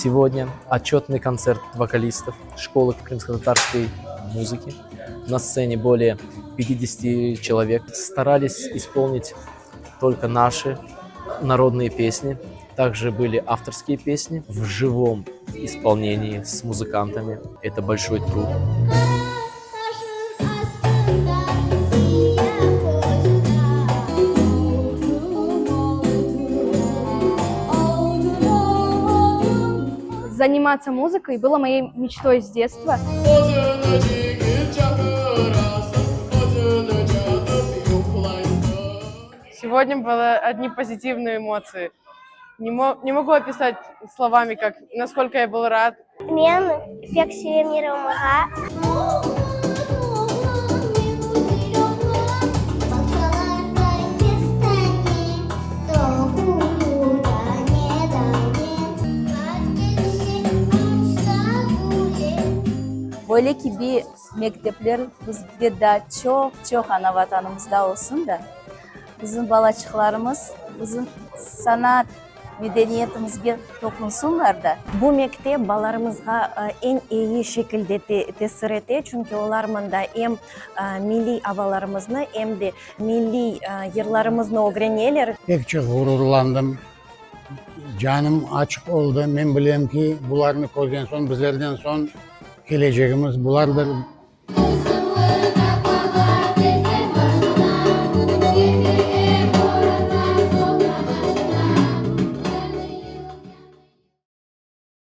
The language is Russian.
Сегодня отчетный концерт вокалистов школы крымско-татарской музыки. На сцене более 50 человек. Старались исполнить только наши народные песни. Также были авторские песни в живом исполнении с музыкантами. Это большой труд. Заниматься музыкой было моей мечтой с детства. Сегодня были одни позитивные эмоции. Не могу описать словами, насколько я был рад. Мен пек сүйемерімға. Böyle gibi mektepler bizde de çok ana vatanımızda olsun da bizim balaçıklarımız bizim sanat medeniyetimizge dokunsunlar da. Bu mektep баларымызға en iyi şekilde tesir ете, çünkü олар мында hem milli avalarımızны, hem de milli yırlarımızны öğrenirler. Pek çok gururlandım. Canım açık oldu. Ben bileyim ki bularını koydan son, bizlerden son geleceğimiz bulardır.